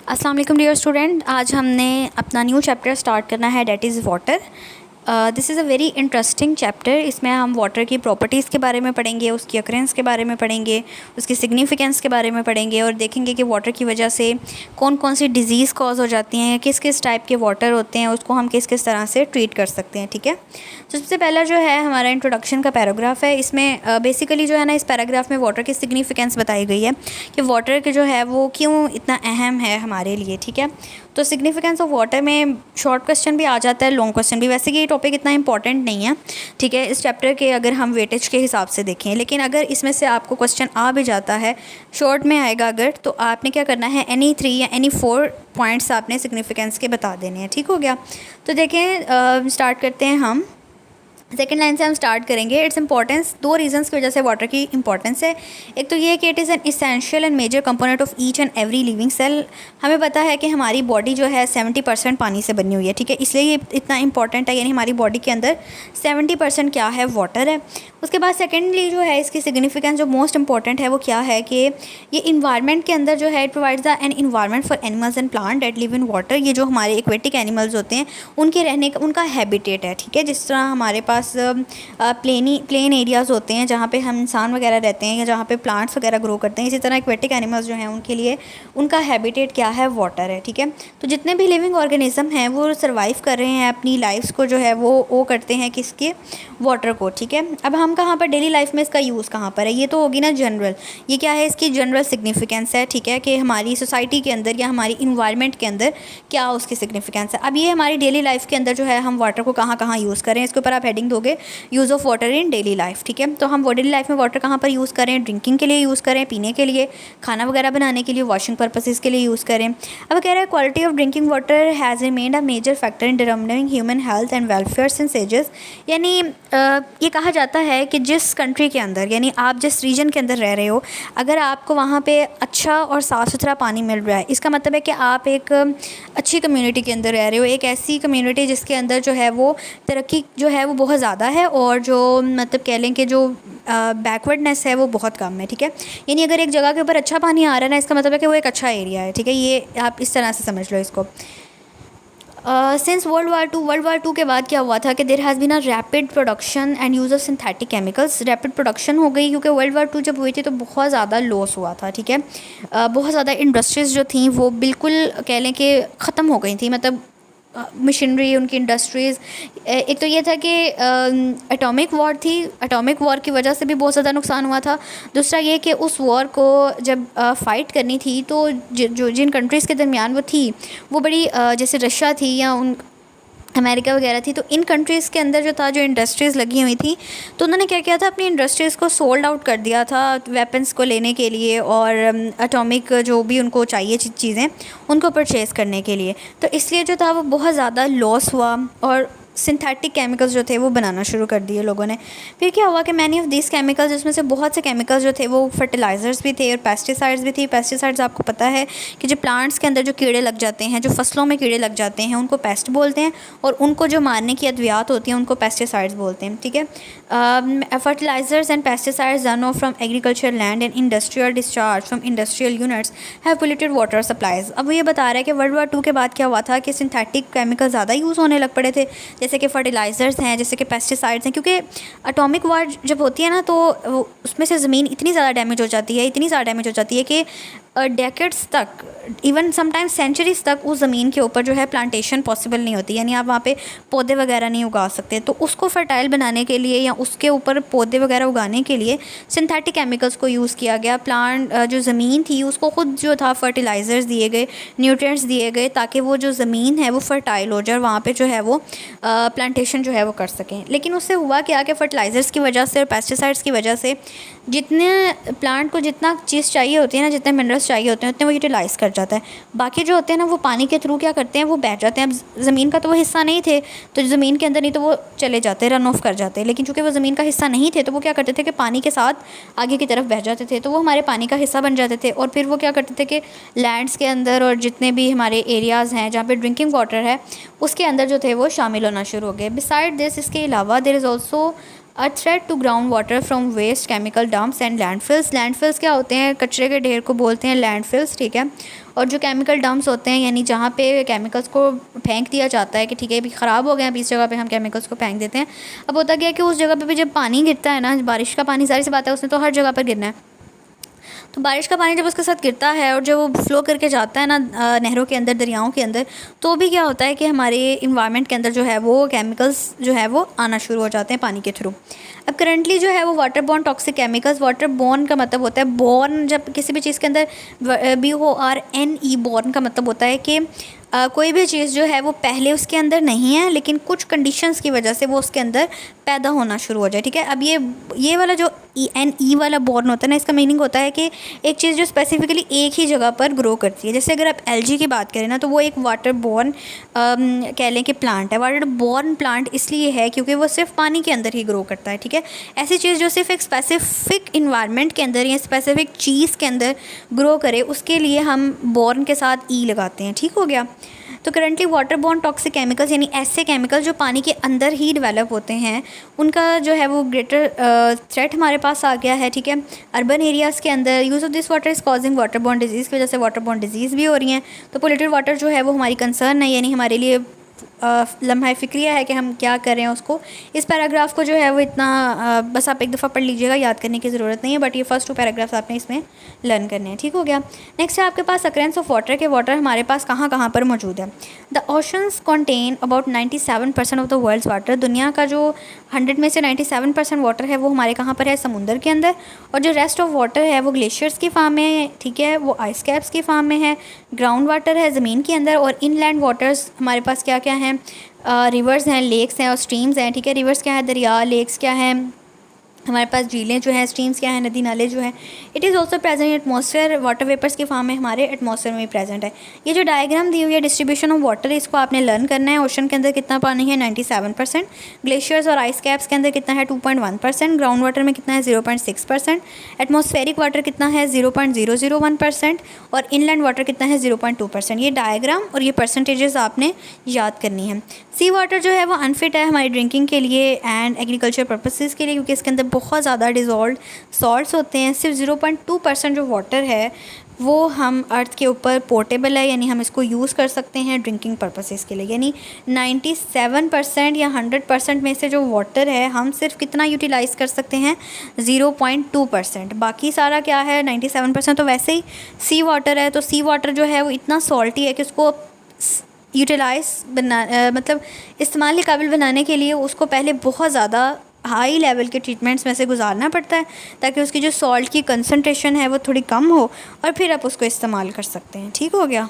अस्सलाम वालेकुम dear student. आज हमने अपना न्यू चैप्टर स्टार्ट करना है, that is water. This is a very interesting chapter. इसमें हम वाटर की प्रॉपर्टीज़ के बारे में पढ़ेंगे, उसकी अकरेंस के बारे में पढ़ेंगे, उसकी सिग्निफिकेंस के बारे में पढ़ेंगे और देखेंगे कि वाटर की वजह से कौन कौन सी डिज़ीज़ कॉज हो जाती हैं, किस किस टाइप के वाटर होते हैं, उसको हम किस किस तरह से ट्रीट कर सकते हैं। ठीक है, तो सबसे पहला जो है हमारा इंट्रोडक्शन का पैराग्राफ है। इसमें बेसिकली जो है ना, इस पैराग्राफ में वाटर की सिग्निफिकेंस बताई गई है कि वाटर के जो है वो क्यों इतना अहम है हमारे लिए। ठीक है, तो सिग्निफिकेंस ऑफ वाटर में शॉर्ट क्वेश्चन भी आ जाता है, लॉन्ग क्वेश्चन भी। वैसे कि ये टॉपिक इतना इंपॉर्टेंट नहीं है, ठीक है, इस चैप्टर के अगर हम वेटेज के हिसाब से देखें। लेकिन अगर इसमें से आपको क्वेश्चन आ भी जाता है, शॉर्ट में आएगा अगर, तो आपने क्या करना है, एनी 3 या एनी 4 पॉइंट्स आपने सिग्निफिकेंस के बता देने हैं। ठीक हो गया, तो देखें स्टार्ट करते हैं हम। सेकेंड लाइन से हम स्टार्ट करेंगे। इट्स इंपॉर्टेंस, 2 रीजंस की वजह से वाटर की इंपॉर्टेंस है। एक तो ये है कि it is an essential and major component of each and every living cell. हमें पता है कि हमारी बॉडी जो है 70% पानी से बनी हुई है। ठीक है, इसलिए ये इतना इंपॉर्टेंट है, यानी हमारी बॉडी के अंदर 70% क्या है, वाटर है। उसके बाद सेकेंडली जो है इसकी सिग्निफिकेंस जो मोस्ट इंपॉर्टेंट है वो क्या है कि ये इन्वायरमेंट के अंदर जो है, it provides the an environment for animals and plant that live in water. ये जो हमारे एक्वेटिक एनिमल्स होते हैं उनके रहने का उनका हैबिटेट है। ठीक है, जिस तरह हमारे पास प्लेन एरियाज़ होते हैं जहाँ पे हम इंसान वगैरह रहते हैं या जहाँ पे प्लांट्स वगैरह ग्रो करते हैं, इसी तरह एक्वेटिक एनिमल्स जो हैं उनके लिए उनका हैबिटेट क्या है, वाटर है। ठीक है, तो जितने भी लिविंग ऑर्गेनिज्म हैं वो सर्वाइव कर रहे हैं, अपनी लाइफ्स को जो है वो करते हैं किसके, वाटर को। ठीक है, अब हम कहाँ पर डेली लाइफ में इसका यूज़ कहाँ पर है, ये तो होगी ना जनरल। ये क्या है, इसकी जनरल सिग्निफिकेंस है। ठीक है, कि हमारी सोसाइटी के अंदर या हमारी इन्वायरमेंट के अंदर क्या उसकी सिग्निफिकेंस है। अब ये हमारी डेली लाइफ के अंदर जो है हम वाटर को कहाँ कहाँ यूज़ करें, इसके ऊपर आप हेडिंग दोगे use of water in daily life. ठीक है, तो हम वो डेली लाइफ में वाटर कहाँ पर यूज़ करें, ड्रिंकिंग के लिए यूज़ करें, पीने के लिए, खाना वगैरह बनाने के लिए, वॉशिंग पर्पसेस के लिए यूज़ करें। अब कह रहा है quality of drinking water has remained a major factor in determining human health and welfare since ages. यानी ये कहा जाता है कि जिस कंट्री के अंदर, यानी आप जिस रीजन के अंदर रह रहे हो, अगर आपको वहाँ पे अच्छा और साफ़ सुथरा पानी मिल रहा है, इसका मतलब है कि आप एक अच्छी कम्युनिटी के अंदर रह रहे हो, एक ऐसी कम्युनिटी जिसके अंदर जो है वो तरक्की जो है वो बहुत ज़्यादा है और जो मतलब कह लें कि जो बैकवर्डनेस है वो बहुत कम है। ठीक है, यानी अगर एक जगह के ऊपर अच्छा पानी आ रहा है ना, इसका मतलब है कि वो एक अच्छा एरिया है। ठीक है, ये आप इस तरह से समझ लो इसको। सिंस वर्ल्ड वार टू के बाद क्या हुआ था कि there has been a rapid production and use of synthetic chemicals. Rapid production हो गई क्योंकि वर्ल्ड वार टू जब हुई थी तो बहुत ज़्यादा लॉस हुआ था। ठीक है, बहुत ज़्यादा इंडस्ट्रीज़ जो थी वो बिल्कुल कह लें कि ख़त्म हो गई थी, मतलब मशीनरी, उनकी इंडस्ट्रीज़। एक तो ये था कि एटॉमिक वॉर थी, एटॉमिक वॉर की वजह से भी बहुत ज़्यादा नुकसान हुआ था। दूसरा ये कि उस वॉर को जब फ़ाइट करनी थी तो जो जिन कंट्रीज़ के दरमियान वो थी वो बड़ी जैसे रशिया थी या उन अमेरिका वगैरह थी, तो इन कंट्रीज़ के अंदर जो था, जो इंडस्ट्रीज़ लगी हुई थी, तो उन्होंने क्या किया था, अपनी इंडस्ट्रीज़ को सोल्ड आउट कर दिया था वेपन्स को लेने के लिए और एटॉमिक जो भी उनको चाहिए चीज़ें उनको परचेज़ करने के लिए। तो इसलिए जो था वो बहुत ज़्यादा लॉस हुआ और सिंथेटिक केमिकल्स जो थे वो बनाना शुरू कर दिए लोगों ने। फिर क्या हुआ कि मैनी ऑफ दिस केमिकल्स, जिसमें से बहुत से केमिकल्स जो थे वो फर्टिलाइज़र्स भी थे और पेस्टिसाइड्स भी थी। पेस्टिसाइड्स आपको पता है कि जो प्लांट्स के अंदर जो कीड़े लग जाते हैं, जो फसलों में कीड़े लग जाते हैं, उनको पेस्ट बोलते हैं और उनको जो मारने की अद्वियात होती हैं उनको पेस्टिसाइड्स बोलते हैं। ठीक है, fertilisers and pesticides run off from agriculture land and industrial discharge from industrial units have polluted water supplies. अब ये बता रहा है कि वर्ल्ड वार टू के बाद क्या हुआ था कि सिंथेटिक केमिकल ज़्यादा यूज़ होने लग पड़े थे, जैसे कि फर्टिलाइज़र्स हैं, जैसे कि पेस्टिसाइड्स हैं। क्योंकि एटॉमिक वार जब होती है ना तो उसमें से ज़मीन इतनी ज़्यादा डैमेज हो जाती है, इतनी ज़्यादा डैमेज हो जाती है कि डेकेड्स तक, इवन समटाइम्स सेंचुरीज़ तक उस ज़मीन के ऊपर जो है प्लांटेशन पॉसिबल नहीं होती, यानी आप वहाँ पे पौधे वगैरह नहीं उगा सकते। तो उसको फर्टाइल बनाने के लिए या उसके ऊपर पौधे वगैरह उगाने के लिए सिंथेटिक केमिकल्स को यूज़ किया गया। प्लांट जो ज़मीन थी उसको ख़ुद जो था फर्टिलाइज़र्स दिए गए, न्यूट्रिएंट्स दिए गए, ताकि वो जो ज़मीन है वो फर्टाइल हो जाए, वहाँ पर जो है वो प्लांटेशन जो है वो कर सकें। लेकिन उससे हुआ क्या कि फर्टिलाइज़र्स की वजह से और पेस्टिसाइड्स की वजह से जितने प्लांट को जितना चीज़ चाहिए होती है ना, जितने मिनरल्स चाहिए होते हैं उतने वो यूटिलाइज़ कर जाता है। बाकी जो होते हैं ना वो पानी के थ्रू क्या करते हैं, वो बह जाते हैं। अब ज़मीन का तो वो हिस्सा नहीं थे तो ज़मीन के अंदर नहीं तो वो चले जाते, रन ऑफ कर जाते। लेकिन चूँकि वो ज़मीन का हिस्सा नहीं थे तो वो क्या करते थे कि पानी के साथ आगे की तरफ बह जाते थे, तो वो हमारे पानी का हिस्सा बन जाते थे। और फिर वो क्या करते थे कि लैंड्स के अंदर और जितने भी हमारे एरियाज़ हैं जहाँ पर ड्रिंकिंग वाटर है उसके अंदर जो थे वो शामिल होना शुरू हो गए। बिसाइड दिस, इसके अलावा there is also a threat to ground water from waste chemical dumps and landfills. Landfills क्या होते हैं? कचरे के ढेर को बोलते हैं लैंडफिल्स, ठीक है। और जो केमिकल डंप्स होते हैं यानी जहाँ पे केमिकल्स को फेंक दिया जाता है कि ठीक है अभी ख़राब हो गए, अभी इस जगह पे हम केमिकल्स को फेंक देते हैं। अब होता क्या है कि उस जगह पे भी जब पानी गिरता है ना, बारिश का पानी, ज़ाहिर सी बात है उसने तो हर जगह पर गिरना है, तो बारिश का पानी जब उसके साथ गिरता है और जब वो फ्लो करके जाता है ना नहरों के अंदर, दरियाओं के अंदर, तो भी क्या होता है कि हमारे इन्वायरमेंट के अंदर जो है वो केमिकल्स जो है वो आना शुरू हो जाते हैं पानी के थ्रू। अब करंटली जो है वो water borne toxic chemicals, water borne का मतलब होता है बॉर्न, जब किसी भी चीज़ के अंदर BORNE बॉर्न का मतलब होता है कि कोई भी चीज़ जो है वो पहले उसके अंदर नहीं है लेकिन कुछ कंडीशंस की वजह से वो उसके अंदर पैदा होना शुरू हो जाए, ठीक है। अब ये वाला जो NE वाला बॉर्न होता है ना, इसका मीनिंग होता है कि एक चीज़ जो स्पेसिफिकली एक ही जगह पर ग्रो करती है। जैसे अगर आप एलजी की बात करें ना, तो वो एक वाटर बॉर्न कह लें कि प्लांट है। वाटर बॉर्न प्लांट इसलिए है क्योंकि वो सिर्फ पानी के अंदर ही ग्रो करता है, ठीक है। ऐसी चीज़ जो सिर्फ एक स्पेसिफिक इन्वायरमेंट के अंदर या स्पेसिफिक चीज़ के अंदर ग्रो करे, उसके लिए हम बॉर्न के साथ ई लगाते हैं, ठीक हो गया। तो currently water borne toxic chemicals यानी ऐसे केमिकल जो पानी के अंदर ही डेवलप होते हैं, उनका जो है वो ग्रेटर थ्रेट हमारे पास आ गया है, ठीक है। अर्बन एरियाज़ के अंदर use of this water is causing water borne disease की वजह से वाटर बॉर्न डिजीज़ भी हो रही हैं। तो पोल्यूटेड वाटर जो है वो हमारी कंसर्न है, यानी हमारे लिए लम्हा फ़िक्रिया है कि हम क्या कर रहे हैं उसको। इस पैराग्राफ को जो है वो इतना बस आप एक दफ़ा पढ़ लीजिएगा, याद करने की ज़रूरत नहीं है, बट ये फर्स्ट 2 पैराग्राफ्स आपने इसमें लर्न करने हैं, ठीक हो गया। नेक्स्ट है आपके पास अकरेंस ऑफ वाटर, के वाटर हमारे पास कहाँ कहाँ पर मौजूद है। The oceans contain about 97% of the world's water. दुनिया का जो 100 में से 97% वाटर है वो हमारे कहाँ पर है? समुंदर के अंदर। और जो रेस्ट ऑफ वाटर है वो ग्लेशियर्स की फार्म में है, ठीक है, वो आइस कैप्स की फार्म में है। ग्राउंड वाटर है ज़मीन के अंदर। और इनलैंड वाटर्स हमारे पास क्या क्या हैं? रिवर्स हैं, लेक्स हैं और स्ट्रीम्स हैं, ठीक है। रिवर्स क्या है? दरिया। लेक्स क्या है? हमारे पास झीलें जो हैं। स्ट्रीम्स क्या है? नदी नाले जो हैं। It is also present in atmosphere. Water vapours की फॉर्म में हमारे एटमॉस्फेयर में भी प्रेजेंट है। ये जो डायग्राम दी हुई है डिस्ट्रीब्यूशन ऑफ वाटर, इसको आपने लर्न करना है। ओशन के अंदर कितना पानी है? 97%। ग्लेशियर्स और आइस कैप्स के अंदर कितना है? 2.1%। ग्राउंड वाटर में कितना है? 0.6%। एटमॉस्फेरिक वाटर कितना है? 0.001%। और इनलैंड वाटर कितना है? 0.2%। ये डायग्राम और ये परसेंटेजेस आपने याद करनी है। सी वाटर जो है वो अनफिट है हमारी ड्रिंकिंग के लिए एंड एग्रीकल्चर पर्पसेस के लिए, क्योंकि इसके अंदर बहुत ज़्यादा डिज़ोल्व्ड सॉल्ट्स होते हैं। सिर्फ 0.2% जो वाटर है वो हम अर्थ के ऊपर पोर्टेबल है, यानी हम इसको यूज़ कर सकते हैं ड्रिंकिंग पर्पसेस के लिए। यानी 97% या 100% में से जो वाटर है हम सिर्फ कितना यूटिलाइज़ कर सकते हैं? 0.2%। बाकी सारा क्या है? 97% तो वैसे ही सी वाटर है। तो सी वाटर जो है वो इतना सॉल्टी है कि उसको यूटिलाइज़ मतलब इस्तेमाल के काबिल बनाने के लिए उसको पहले बहुत ज़्यादा हाई लेवल के ट्रीटमेंट्स में से गुजारना पड़ता है, ताकि उसकी जो सॉल्ट की कंसंट्रेशन है वो थोड़ी कम हो और फिर आप उसको इस्तेमाल कर सकते हैं, ठीक हो गया।